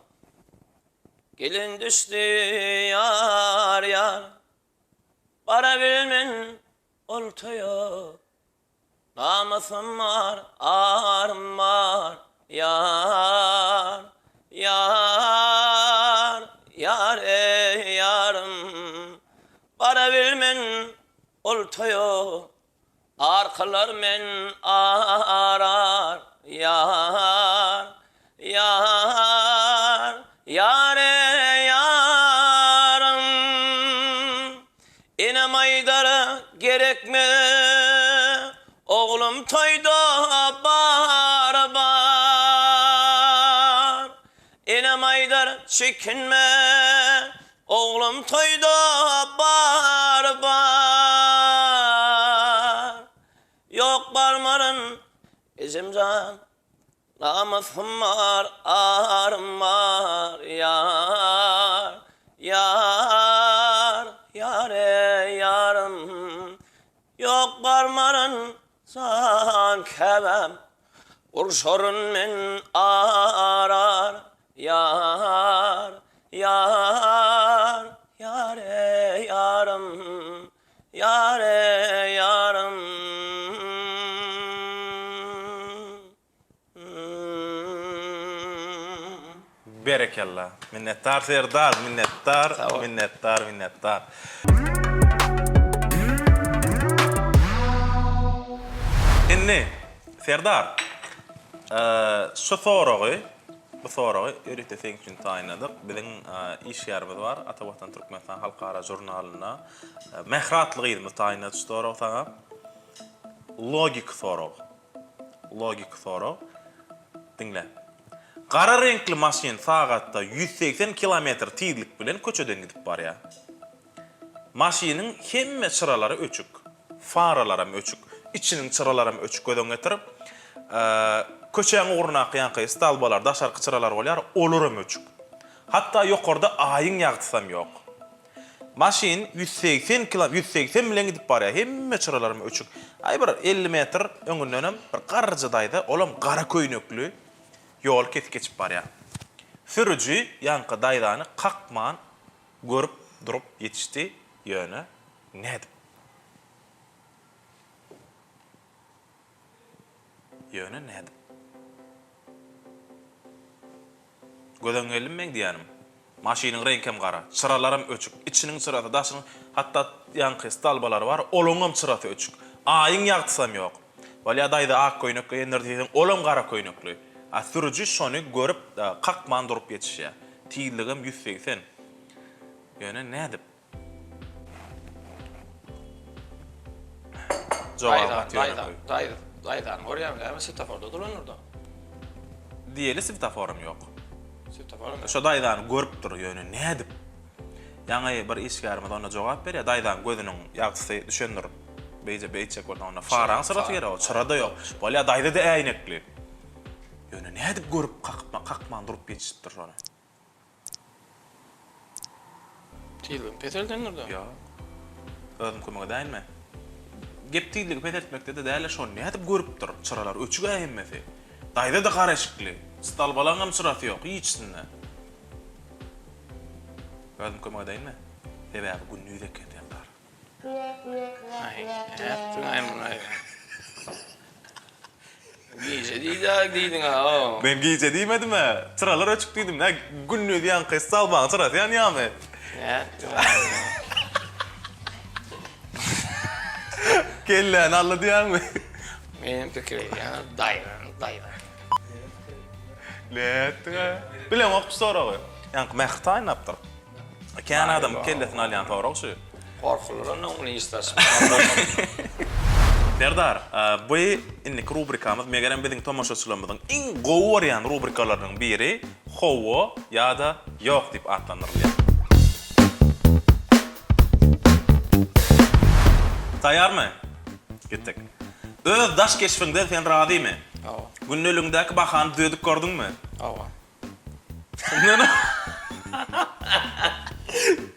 gelin düşdi yar bara bilmen oltaya namasım var arım var yar yarım bara bilmen oltaya arkalar men arar yarım inem aydara gerekme oğlum toyda bar inem aydar çekinme oğlum toyda bar yok barmarın Ezemcan namasım var arım var yarım yok barmarın san kebem urşorun men arar yarım Berekallah. Minnettar Serdar, minnettar. Inni Serdar, şu soragy, bu soragy öýretseň üçin taýnadyk. Biziň iş ýerimiz bar, Atabatan Türkmenistan Halkara jurnalyna mehratlygymy taýnady şu sorag saňa. Logik sorag. Dinle. Qara renkli maşin sagatda 180 kilometr tezlik bilen köçeden gidip barýar. Maşiniň hemme çyralary öçük, faralara öçük, içiniň çyralary öçük gödön getirip, köçäň uğruna ýanky stalbalar, daşarky çıralar bolýar, olurum öçük. Hatta ýokarda aýyň ýagtysam ýok. Maşin 180 bilen gidip barýar. Hemme çıralarym öçük. Ay bir 50 metr öňünden bir garjy daýda, olam gara köýnekli ýol geçip barýar. Sürücü ýanky daýdany kakman görüp durup ýetişdi ýöne nädip? Ýöne nädip? Göden gelinmeň diýänim. Maşynyň renkem gara, çıralarym öçük, içiniň çyrasy, daşynyň hatda ýanky stalbalar bar, olaňam çyrasy öçük. Aýyň ýagtysam ýok. Bolýa daýda ak köýnekli ýendirdiň, olam gara köýnekli. Sürücü şonu görüp kakman durup ýetişýär. Tiýligim 180. Ýöne nädip? Daydan oraya mı? Svetoforda duranırdı. Diýeli svetoforum ýok. Svetoforum. Şo daýdan görüp dur ýöne nädip? Ýa-ni bir işgärme onda jogap berýär. Daýdan gözüniň ýagtysy düşendir. Beýje gördi onda faraň sırasy ýere o çyrada ýok. Bolýa daýda da äýnekli. Ýöne nädip görüp kakman durup ýetişipdir şonu? Tiýligim peteldenirdi. Ýa. Özüm kömege daýynmy? Gep tiýligi peteltmekde de däle şonu nädip görüpdir? Çıralar öçük äýmesi. Daýda da garaşykly. Stalbalaňam çyrasy ýok, hiçsinde. Özüm kömege daýynmy? Sebäbi günnüýde ketýär. Ay, ay. Giyce diýdiň ha. Ben giyce diýmedim mi? Çıralar öçük diýdim. Ne günnü diýen kysal baň çyrasy ýany. Kellen alla diýänmi? Menim pikirim ýa daýdan. Letge. Bilen okup soragy. Ýanky mähtaýyn napdyr. Kän adam kellesini alýan torag şu. Korkular onu istersin. Derdar, bu innik rubrikamız megeren bizim tomaşaçylarymyzyň iň gowy barýan rubrikalarynyň biri howo ýa-da ýok diýip atlanýar. Taýarmy? Gittik. Öz daş keşfinde sen radymy? Awa. Günnülüňdäki bahan dödük gördüňmi? Awa. Nana?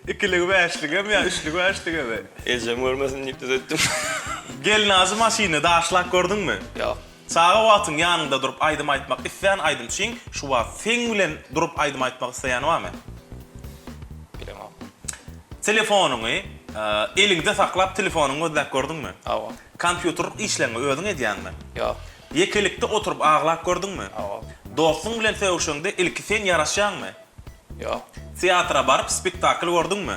İkiligi beşligem ya, üçligi beşligem. Ejem görmesin diýip düzeltdim. Gel nazı maşyny daşlak gördüňmi? Ýok. Sağa watyň ýanynda durup aýdym aýtmak isleýän aýdym çiň, şu wa feň bilen durup aýdym aýtmak isleýän wamy? Bilemem. Telefonuňy elinde saklap telefonuňy özläp gördüňmi? Awa. Kompýuter işleňi özüň edýänmi? Ýok. Yekelikde oturup aglap gördüňmi? Awa. Dostuň bilen söwüşende ilki sen ýaraşýanmy? Ýok. Teatra barıp spektakl gördüňmi?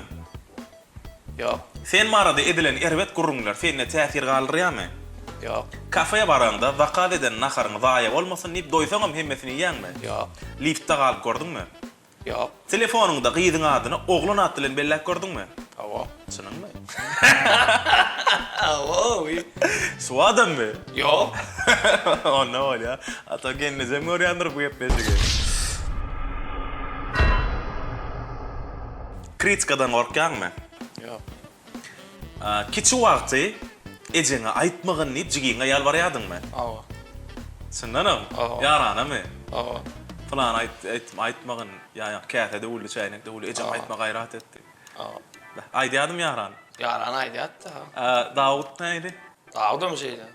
Ýok. Sen marada edilen erwet gurrunlar sende täsir galdyrýarmy? Ýok. Kafeye baranda waka eden naharyň zaýa bolmasyn diýip doýsaňam hemmesini ýeňmi? Ýok. Liftde galyp gördüňmi? Ýok. Telefonuňda gyýdyň adyny oglun at bilen bellek gördüňmi? Awa. Çynynmy? Awa. Şu adammy? Ýok. Onda bolýa. Ata gennizem görýändir bu gepleşigi. Kritikadan gorkýanmy? Ýok. Kiçi wagty ejeňe aýtmagyny diýip jigiňe ýalbarýardyňmy? Awa. Çyndanam? Awa. Yaranamy? Awa. Falan aýtmagyn, ýa käsede uly çaýnakda uly ejem aýtmak gaýrat etdi. Awa. Aýdýadym yaran. Yaran aýdýatdy. Dawud näýdi? Dawudam şeydi.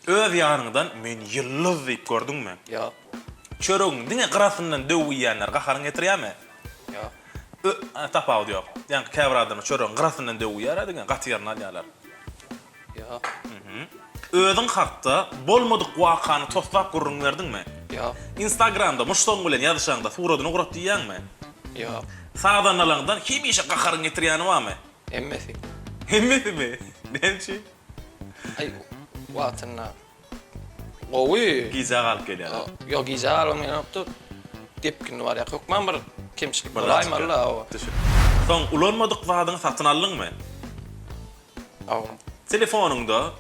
Öz ýanyňdan men ýyllap diýip gördüňmi? Ýok. Çörüň diňe gyrasyndan döwýänler gaharyň getirýärmi? Ýok. Tapaw diýok. Ýa-ni käbradym çörüň gyrasyndan döwýär diňe gatyarny alýarlar. Ýok. Özüň hakda bolmadyk wakany toslap gurrun berdiňmi? Ýok. Instagramda muştoň bilen ýazyşanda suradyny gurat diýýänmi? Ýok. Sağdan alangdan hemişe gaharyň getirýäni barmy? Emmesi. Hemmesimi? Näçi? Ay. Watna. Owy. Giza galyp gelýär. Ýok giza alym ýapdy. Depkin bar ýa. Hökman bir kimçilik bar aýmarla o. Soň ulanmadyk wadyny satyn aldyňmy? Awa. Telefonuňda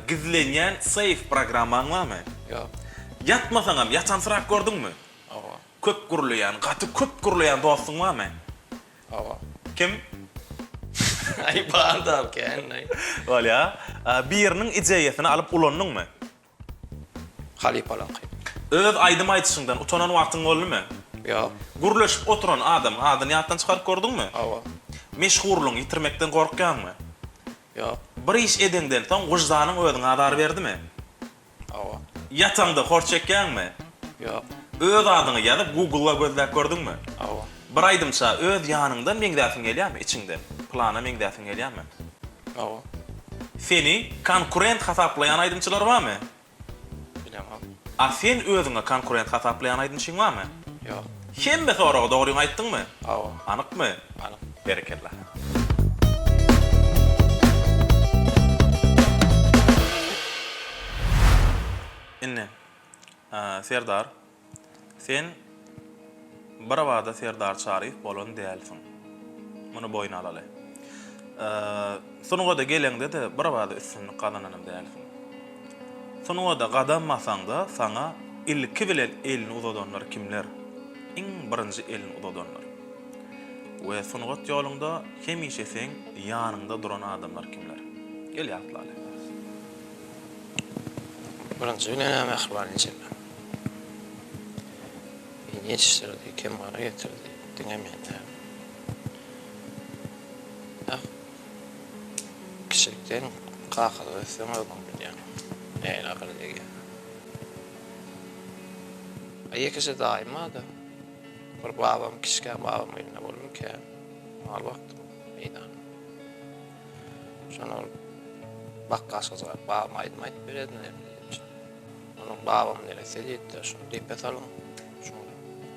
gizlenýän save programmaň barmy? Ýok. Yatmasaňam ýatansırak gördüňmi? Awa. Köp gurulayan, gaty köp gurulayan dostuň barmy? Awa. Kim? Ay barda ken ay. Bolýa, biriniň ideýasyny alyp ulandyňmy? Halipalar. Öz aýdym aýdyşyňdan utanan wagtyň boldymy? Ýok. Gurleşip oturan adam adyny ýatdan çykaryp gördüňmi? Awa. Meşhurluğu yitirmekden gorkýanmy? Ýok. Bir iş edenden soň wyjdanyň özüňe adar berdimi? Awa. Ýatanda hor çekýänmi? Ýok. Öz adyny ýazyp Google'a gözläp gördüňmi? Awa. Bir aýdymça öz ýanyndan meňdäsiň gelýärmi içiňde? Plana meňdäsiň gelýärmi? Awa. Seni konkurent hasaplayan aýdymçylar barmy? Bilemem. A sen özüňe konkurent hasaplayan aýdymçyň barmy? Ýok. Hemme soragy dogry aýtdyňmy? Awa. Anykmy? Anyk. Berekellah. Inne. Serdar, sen barawada Serdar Şarif bolan dälsin. Muny boýuna alaly. Sonuňa da gelende de barawada üstünlük gazananam dälsin. Sonuňa da gazanmasaň da saňa ilki bilen elini uzadanlar kimler? Iň birinji elini uzadanlar. We sonuňat ýolunda hemişe sen ýanynda duran adamlar kimler? Gel ýatlaly. Birinji näme ähwal içinde. Yetiştirdi, kemara getirdi, dinlemeydi. Kişilikten kalkadı, sen öldüm bilýän. Eýle akıllıga. Aýekisi daima da. Bir babam, kişke babam eline bolum ki, mal vakti meydan. Şonu bakkasız var, babam aýdym beredin. Onun babam neresi diýdi, şonu diýip etalım. Şonu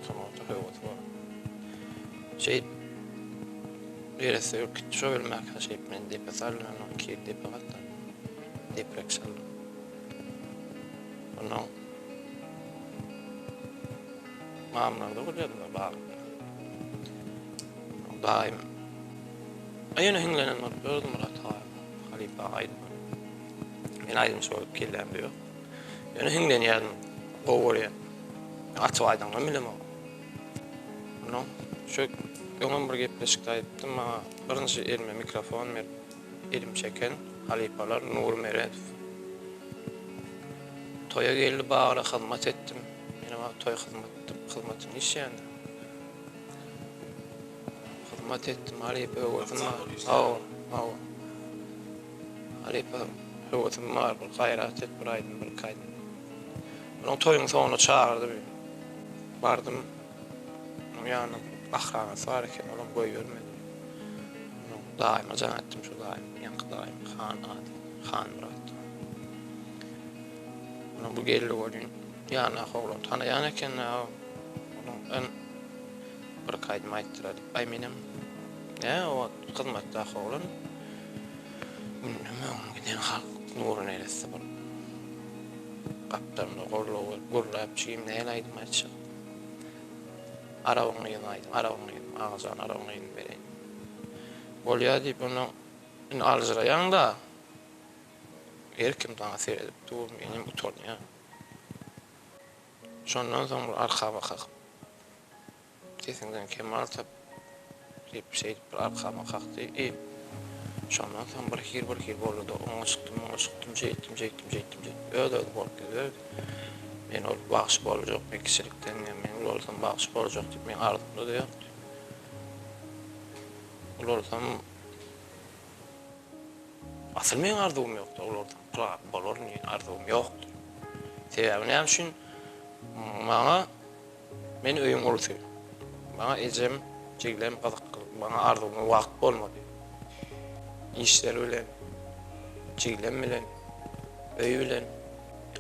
tamam da höwet var. Neresi yok, şu bilmek şey men diýip etalım, onu ki diýip etalım. Depreksal. Onu mamlarda gurjadlar bar. Daim. Aýyna hinglenen gördüm Murat Halipa aýdym. Men aýdym sorup kelýän ýok. Ýöne hinglenýärdim. Gowurýa. Atyp aýdym, bilemem. No, şu öňüm bir gepleşik aýtdym, maňa birinji elime mikrofon berip elim çeken Halipalar Nur Meredov. Toya geldi, bağıra hyzmat etdim. Menim toy hyzmatyny işýände. Hyzmat etdim, Halipa öwrüdüm. Awa. Halipa öwrüdüm, bir gaýrat et, bir aýdym, bir kaýdym. Onun toyuň soňuna çağırdy. Bardym. Onun ýanyna ahrana sar eken, olam goý bermedi. Daima can ettim şu daim, yankı daim, Xan Murat. Onun bu geldi golün, yana oğlan tanıyan eken, onun ön bir kaydımı aýtdyra dip, ay menem, o hyzmatda oğlan, nime giden halk nurun eylesi bir kaptarında gurlap çiğim neyle aýdym aýtşy. Arabyňy ýyny aýdym, ağzan arabyňy ýyny bereýin. Bolýa diýip onu alжyraýan da erkim taňa seredip dur, menim utanýar. Şondan soň arkama kakıp sesiňden kemal tap diýip bir arkama kakdy. Şondan soň bir hir boldy. Oňa çykdym, jeytdim. Öde bolup gidiyor. Men ol bagş bolajak, kişilikden men olsam bagş bolajak diýip men ardymda diýip. Olsam asıl men arzum ýokdy, olardan qulak bolar, men arzum ýokdy. Sebäbi näme üçin? Maňa men öýüm olsa, maňa ejem, jeglem gazyk, maňa arzum wagt bolmady. İşler bilen, jeglem bilen, öý bilen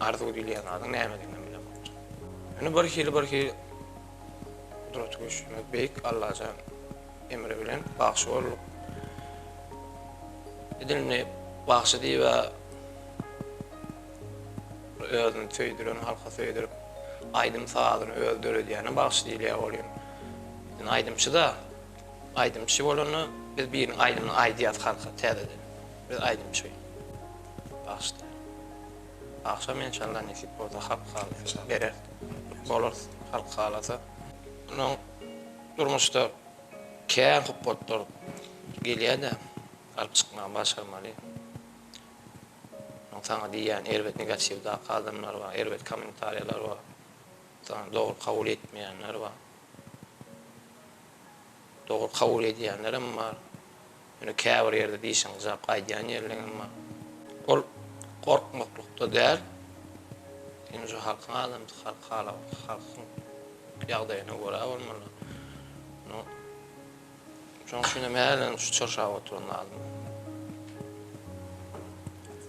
arzu bilýän adam nämedigini bilemem. Ýöne bir hili Durat Göçmek Beyk Allahan emri bilen bagşy bolup edilni bagşy diýip özüni töýdiren halka töýdirip aýdym saadyny öldürýän bagşy diýilýär bolýar. Aýdymçy bolany biz biriň aýdymy aýdýat halka täzeden. Biz aýdymçy. Bagşy. Akşam inşallah nesip bolsa halka berer. Bolar halka alasa. Onun durmuşda kän hupotlar gelýär-de alyp çykmagy başarmaly. sana diýen elbet negativ da adamlar var, elbet kommentarlar var. Sana dogry kabul etmeýänler var. Dogry kabul edýänlerim var. Ýöne käbir ýerde diýişiň jap gaýdýan ýerlerim var. Ol korkmaklykda däl. Ýöne şu halkyň adamdy halkyň ýagdaýyna görä bolmaly. No. Şoň şuna mälen şu çarşaw oturan adam.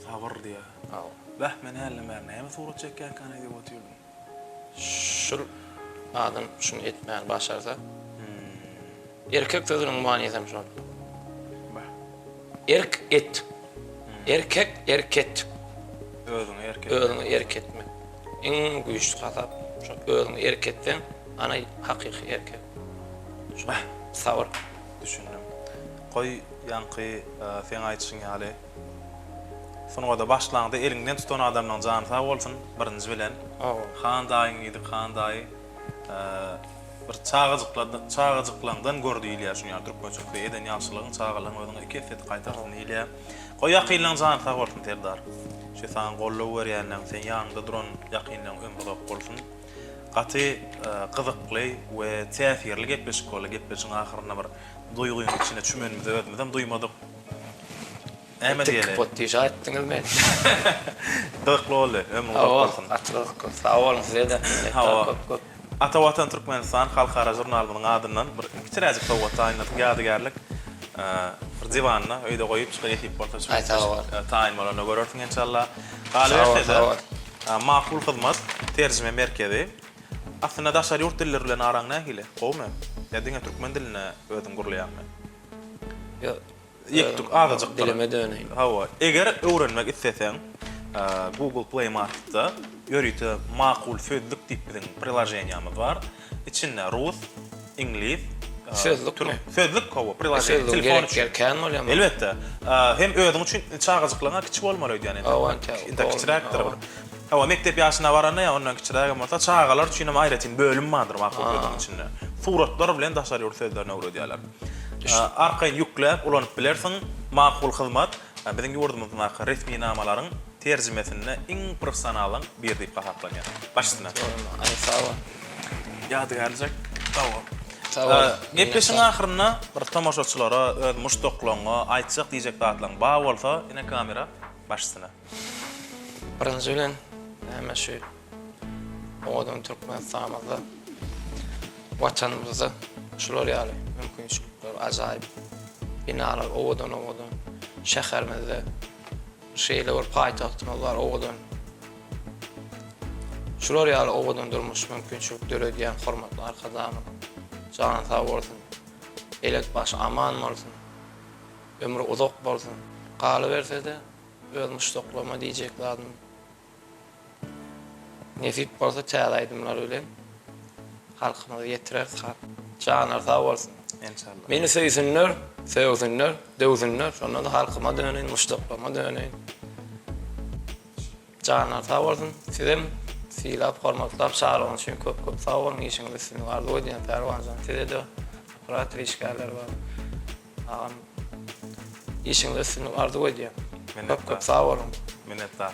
Sabır diye. Aw. Bah men hällemärne hem surat çekýän kan edip oturýar. Şul adam şunu etmeýän başarsa. Erkek sözüniň many etsem şol. Erk et. Erkek erket. Özüňi erketmek. Iň güýçli hasap şu özüňi erketden ana hakyky erkek. Şol sabır düşündüm. Koy ýanky sen aýtşyň ýaly. Sonuňa da başlandy elinden tutan adamdan jany sag bolsun birinji bilen. Han daýyň idi, han daýy. Bir çağıcıklandan gördüýler şunu ýa Türkmençe eden ýaşylygyň çağılygyň özüňe iki fet gaýtardyň ýa. Goý ýakynlaň jany sag bolsun terdar. Şu san gollap berýänden sen ýanynda duran ýakynlaň ömrüde bolsun. Gaty gyzykly we täsirli gepleşik bolar, gepleşiň ahyryna bir duýguň içine çümenmide ödmedem duýmadyk. Äme diýeli. Potýja etdiňiz men. Gyzykly boldy, ömrüde bolsun. Atlyk, sag bolun sizde. Atawatan Türkmenistan halkara jurnalynyň adyndan bir kiçiräjik tawat aýnatyň ýadygarlyk bir diwanna öýde goýup çykyp bolsa taýin bolana görürsiň inşallah. Galypda makul hyzmat terjime merkezi aslında daşary ýurt dilleri bilen araňna hile. Gowmy? Ýa-da türkmen diline özüm gurlaýarmy? Ýok. Ýekdik agadyk dilime döneýin. Hawa. Eger öwrenmek isleseň Google Play Market'da ýörüýte makul sözlük tipiniň prilajenýamy var. İçinde rus, inglis, sözlük kowa prilajen telefon gereken bolýar. Elbetde. Hem özüň üçin çağıjyklaryna kiçik bolmaly ýani. Inde kiçiräkdir. Hawa mektep ýaşyna baranda ýa ondan kiçiräk bolsa çağalar üçin hem aýratyn bölüm bardyr makul sözlüň içinde. Suratlar bilen daşary sözlerine öwredýärler. Arkaýyn ýükläp ulanyp bilersiň makul hyzmat biziň ýurdumyzda resmi namalaryň terjimesinde iň professionalyň bir diýip hasaplanýar. Başyna. Ay sağ Ýadygarlyk. Tawa. Gepleşiň ahyryna bir tamaşaçylara öz muşdoklaryňa aýtjak diýjek zatlaryň bar bolsa, ine kamera başyna. Birinji bilen näme şu odan Türkmenistan'da vatanymyzda şular ýaly mümkinçilikler ajaýyp binalar odan şäherimizde şeýle bir paýtagtymyz bar odan. Şular ýaly odan durmuş mümkinçilikler ödýän hormatly arkadaşlarym. Jany sag bolsun. Elek baş aman bolsun. Ömrü uzak bolsun. Galy bersede öz muşdoklama diýjek adam. Nesip bolsa çälaýdymlar ölen. Halkymyza ýetirer sag. Janar sag bolsun. İnşallah. Meni sevsinler, döwsinler, şonda da halkyma döneýin, muşdoklama döneýin. Janar sag bolsun. Sizem silap hormatlap çağırın için köp sağ olun işiniz üstüne vardı o diyen pervancan size de rahat ilişkiler var. İşiniz üstüne vardı o diyen köp sağ olun. Minnettar.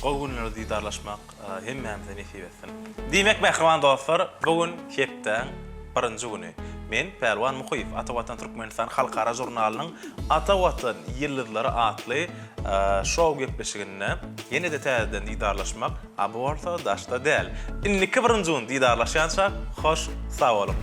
Bugün diýdarlaşmak hemmemizden nesip etsin. Diýmek mähriban dostlar, bugün hepden birinji güni. Men Perwan Muhyif Atawatan Türkmenistan halkara jurnalynyň Atawatan ýyldyzlary atly şow gepleşigine ýene-de täzeden diýdarlaşmak aborta daşda däl. Inniki birinji gün diýdarlaşýança hoş sag bolun.